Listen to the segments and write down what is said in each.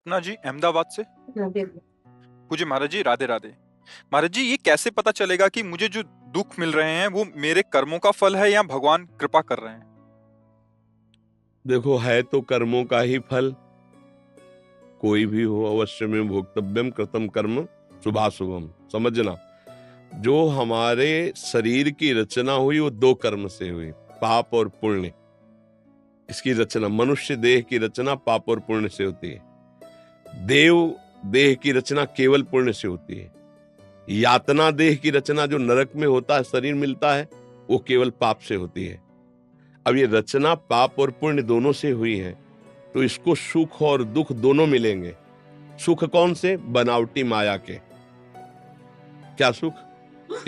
सपना जी अहमदाबाद से। राधे। पूज्य महाराज जी, राधे राधे। महाराज जी, ये कैसे पता चलेगा कि मुझे जो दुख मिल रहे हैं वो मेरे कर्मों का फल है या भगवान कृपा कर रहे हैं? देखो, है तो कर्मों का ही फल। कोई भी हो, अवश्य में भोक्तव्यम कृतम कर्म शुभाशुभम। समझना, जो हमारे शरीर की रचना हुई वो दो कर्म से हुई, पाप और पुण्य। इसकी रचना, मनुष्य देह की रचना पाप और पुण्य से होती है। देव देह की रचना केवल पुण्य से होती है। यातना देह की रचना जो नरक में होता है, शरीर मिलता है, वो केवल पाप से होती है। अब ये रचना पाप और पुण्य दोनों से हुई है, तो इसको सुख और दुख दोनों मिलेंगे। सुख कौन से? बनावटी माया के। क्या सुख?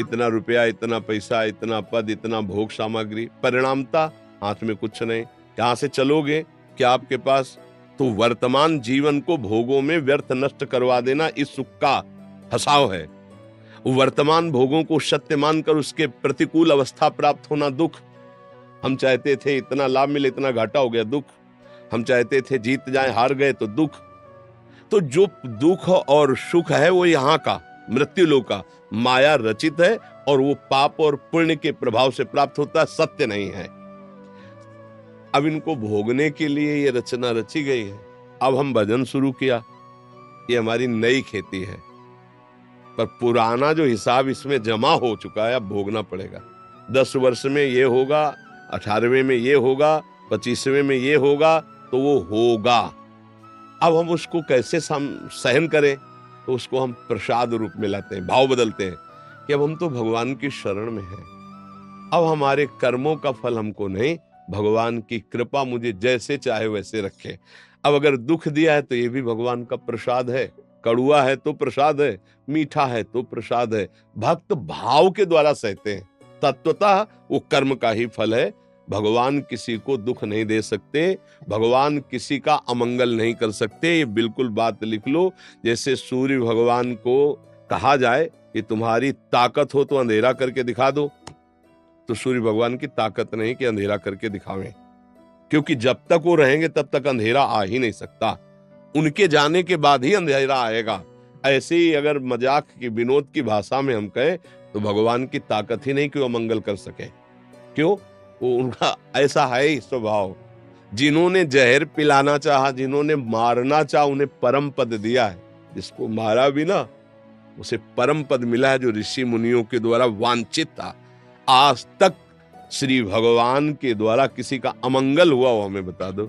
इतना रुपया, इतना पैसा, इतना पद, इतना भोग सामग्री, परिणामता हाथ में कुछ नहीं। कहां से चलोगे क्या आपके पास? तो वर्तमान जीवन को भोगों में व्यर्थ नष्ट करवा देना इस सुख का फसाव है। वर्तमान भोगों को सत्य मानकर उसके प्रतिकूल अवस्था प्राप्त होना दुख। हम चाहते थे इतना लाभ मिले, इतना घाटा हो गया, दुख। हम चाहते थे जीत जाए, हार गए, तो दुख। तो जो दुख और सुख है वो यहाँ का मृत्यु लोक का माया रचित है, और वो पाप और पुण्य के प्रभाव से प्राप्त होता है, सत्य नहीं है। अब इनको भोगने के लिए ये रचना रची गई है। अब हम भजन शुरू किया, ये हमारी नई खेती है, पर पुराना जो हिसाब इसमें जमा हो चुका है अब भोगना पड़ेगा। 10 वर्ष में ये होगा, 18वें में ये होगा, 25वें में ये होगा, तो वो होगा। अब हम उसको कैसे सहन करें? तो उसको हम प्रसाद रूप में लाते हैं, भाव बदलते हैं कि अब हम तो भगवान की शरण में हैं। अब हमारे कर्मों का फल हमको नहीं, भगवान की कृपा मुझे जैसे चाहे वैसे रखे। अब अगर दुख दिया है तो ये भी भगवान का प्रसाद है। कड़ुआ है तो प्रसाद है, मीठा है तो प्रसाद है। भक्त भाव के द्वारा सहते हैं। तत्वतः वो कर्म का ही फल है। भगवान किसी को दुख नहीं दे सकते, भगवान किसी का अमंगल नहीं कर सकते। ये बिल्कुल बात लिख लो। जैसे सूर्य भगवान को कहा जाए कि तुम्हारी ताकत हो तो अंधेरा करके दिखा दो, तो सूर्य भगवान की ताकत नहीं कि अंधेरा करके दिखावें, क्योंकि जब तक वो रहेंगे तब तक अंधेरा आ ही नहीं सकता। उनके जाने के बाद ही अंधेरा आएगा। ऐसे ही अगर मजाक की, विनोद की भाषा में हम कहें तो भगवान की ताकत ही नहीं कि वो अमंगल कर सके। क्यों? वो उनका ऐसा है ही स्वभाव। जिन्होंने जहर पिलाना चाहा, जिन्होंने मारना चाहा, उन्हें परम पद दिया है। जिसको मारा भी ना, उसे परम पद मिला है, जो ऋषि मुनियों के द्वारा वांछित था। आज तक श्री भगवान के द्वारा किसी का अमंगल हुआ हो हमें बता दो।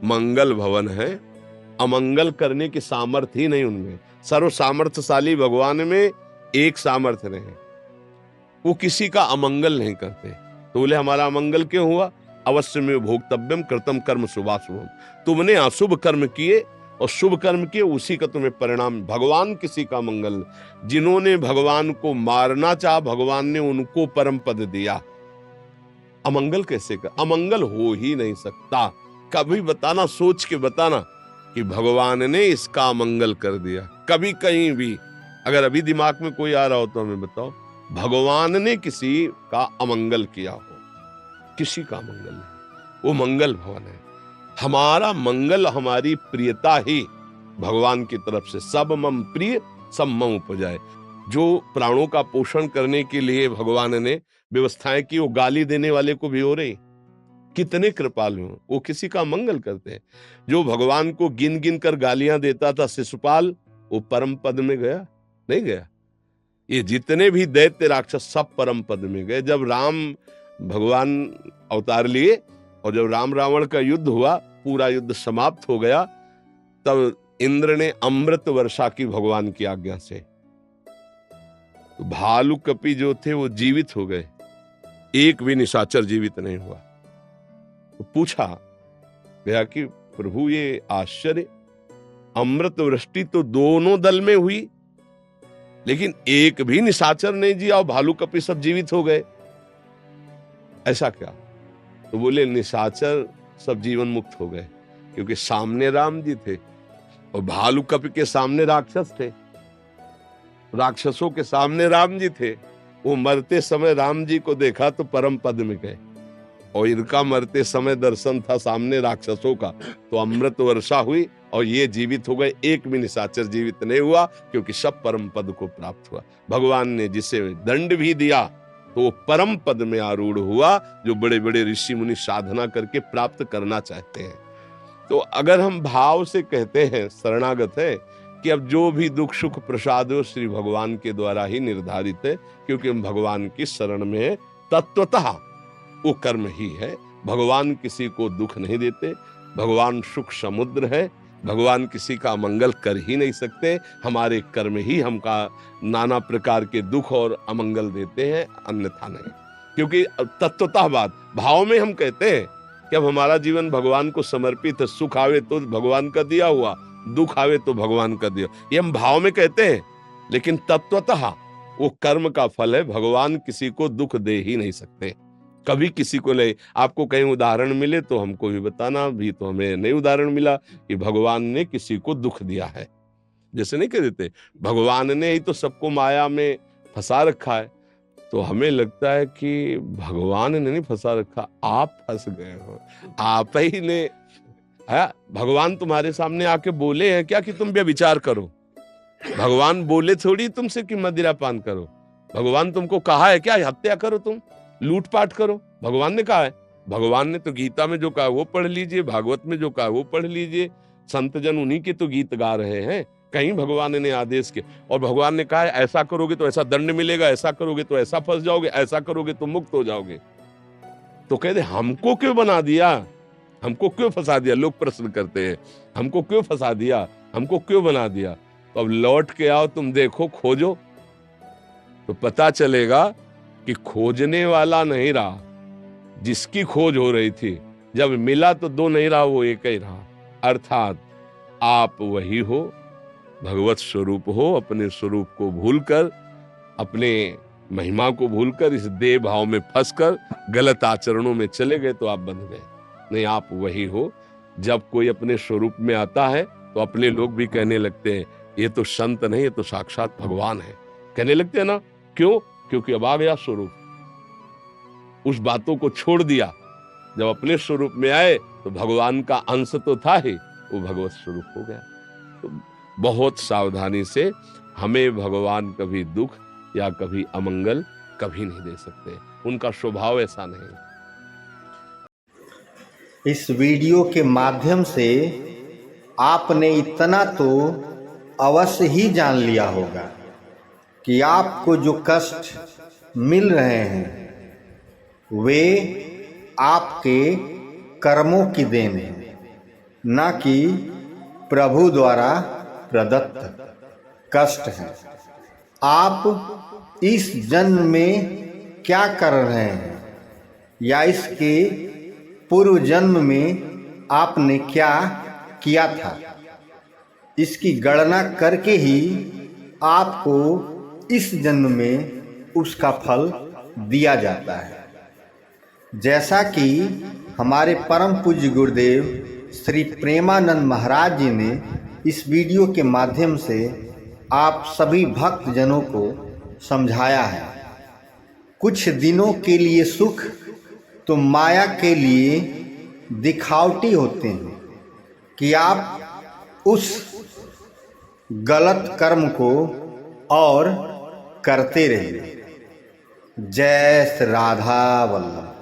मंगल भवन है, अमंगल करने की सामर्थ्य ही नहीं उनमें। सर्व सामर्थ्यशाली भगवान में एक सामर्थ्य नहीं, वो किसी का अमंगल नहीं करते। तो बोले हमारा अमंगल क्यों हुआ? अवश्य में भोक्तव्यम कृतम कर्म शुभाशुभम। तुमने अशुभ कर्म किए और शुभ कर्म किए, उसी का तुम्हें परिणाम। भगवान किसी का मंगल, जिन्होंने भगवान को मारना चाहा, भगवान ने उनको परम पद दिया। अमंगल कैसे कर? अमंगल हो ही नहीं सकता। कभी बताना, सोच के बताना कि भगवान ने इसका अमंगल कर दिया। कभी कहीं भी अगर अभी दिमाग में कोई आ रहा हो तो हमें बताओ, भगवान ने किसी का अमंगल किया हो? किसी का मंगल नहीं। वो मंगल भवन है। हमारा मंगल, हमारी प्रियता ही भगवान की तरफ से। सब मम प्रिय सब मम उपजाए। जो प्राणों का पोषण करने के लिए भगवान ने व्यवस्थाएं की, वो गाली देने वाले को भी हो रही। कितने कृपालु हैं, वो किसी का मंगल करते हैं। जो भगवान को गिन गिन कर गालियां देता था शिशुपाल, वो परम पद में गया? नहीं गया। ये जितने भी दैत्य राक्षस सब परम पद में गए। जब राम भगवान अवतार लिए और जब राम रावण का युद्ध हुआ, पूरा युद्ध समाप्त हो गया, तब इंद्र ने अमृत वर्षा की भगवान की आज्ञा से। तो भालू कपि जो थे वो जीवित हो गए, एक भी निशाचर जीवित नहीं हुआ। तो पूछा गया कि प्रभु ये आश्चर्य, अमृत वृष्टि तो दोनों दल में हुई, लेकिन एक भी निशाचर नहीं जिया और भालू कपि सब जीवित हो गए, ऐसा क्या? तो बोले निशाचर सब जीवन मुक्त हो गए, क्योंकि सामने राम जी थे और भालू कपि के सामने राक्षस थे। राक्षसों के सामने राम जी थे। वो मरते समय राम जी को देखा तो परम पद में गए, और इनका मरते समय दर्शन था सामने राक्षसों का, तो अमृत वर्षा हुई और ये जीवित हो गए, एक भी निशाचर जीवित नहीं हुआ, क्योंकि सब परम पद को प्राप्त हुआ। भगवान ने जिसे दंड भी दिया तो वो परम पद में आरूढ़ हुआ, जो बड़े बड़े ऋषि मुनि साधना करके प्राप्त करना चाहते हैं। तो अगर हम भाव से कहते हैं, शरणागत है, कि अब जो भी दुख सुख प्रसाद हो श्री भगवान के द्वारा ही निर्धारित है, क्योंकि हम भगवान की शरण में है, तत्वतः वो कर्म ही है। भगवान किसी को दुख नहीं देते, भगवान सुख समुद्र है, भगवान किसी का मंगल कर ही नहीं सकते। हमारे कर्म ही हमका नाना प्रकार के दुख और अमंगल देते हैं, अन्यथा नहीं। क्योंकि तत्वतः बात भाव में हम कहते हैं कि अब हमारा जीवन भगवान को समर्पित है, सुख आवे तो भगवान का दिया हुआ, दुख आवे तो भगवान का दिया, ये हम भाव में कहते हैं। लेकिन तत्वतः वो कर्म का फल है, भगवान किसी को दुख दे ही नहीं सकते, कभी किसी को नहीं। आपको कहीं उदाहरण मिले तो हमको भी बताना, भी तो हमें नहीं उदाहरण मिला कि भगवान ने किसी को दुख दिया है। जैसे नहीं कह देते भगवान ने ही तो सबको माया में फंसा रखा है, तो हमें लगता है कि भगवान ने नहीं फंसा रखा, आप फंस गए हो, आप ही ने है। भगवान तुम्हारे सामने आके बोले हैं क्या कि तुम व्यभिचार करो? भगवान बोले थोड़ी तुमसे कि मदिरा पान करो। भगवान तुमको कहा है क्या हत्या करो, तुम लूटपाट करो? भगवान ने कहा है? भगवान ने तो गीता में जो कहा वो पढ़ लीजिए, भागवत में जो कहा वो पढ़ लीजिए, संत जन उन्हीं के तो गीत गा रहे हैं, कहीं भगवान ने आदेश के। और भगवान ने कहा है ऐसा करोगे तो ऐसा दंड मिलेगा, ऐसा करोगे तो ऐसा फंस जाओगे, ऐसा करोगे तो मुक्त हो जाओगे। तो कहते हमको क्यों बना दिया, हमको क्यों फंसा दिया? लोग प्रश्न करते हैं हमको क्यों फंसा दिया, हमको क्यों बना दिया? तो अब लौट के आओ, तुम देखो, खोजो, तो पता चलेगा कि खोजने वाला नहीं रहा, जिसकी खोज हो रही थी, जब मिला तो दो नहीं रहा, वो एक ही रहा। अर्थात आप वही हो, भगवत स्वरूप हो। अपने स्वरूप को भूलकर, अपने महिमा को भूलकर, इस देह भाव में फंसकर गलत आचरणों में चले गए तो आप बंध गए। नहीं, आप वही हो। जब कोई अपने स्वरूप में आता है तो अपने लोग भी कहने लगते हैं ये तो संत नहीं, ये तो साक्षात भगवान है, कहने लगते हैं ना। क्यों? क्योंकि अब आ गया स्वरूप, उस बातों को छोड़ दिया। जब अपने स्वरूप में आए तो भगवान का अंश तो था ही, वो भगवत स्वरूप हो गया। तो बहुत सावधानी से, हमें भगवान कभी दुख या कभी अमंगल कभी नहीं दे सकते, उनका स्वभाव ऐसा नहीं। इस वीडियो के माध्यम से आपने इतना तो अवश्य ही जान लिया होगा कि आपको जो कष्ट मिल रहे हैं वे आपके कर्मों की देन है, न कि प्रभु द्वारा प्रदत्त कष्ट है। आप इस जन्म में क्या कर रहे हैं या इसके पूर्व जन्म में आपने क्या किया था, इसकी गणना करके ही आपको इस जन्म में उसका फल दिया जाता है। जैसा कि हमारे परम पूज्य गुरुदेव श्री प्रेमानंद महाराज जी ने इस वीडियो के माध्यम से आप सभी भक्त जनों को समझाया है। कुछ दिनों के लिए सुख तो माया के लिए दिखावटी होते हैं कि आप उस गलत कर्म को और करते रहिए। जय श्री राधा वल्लभ।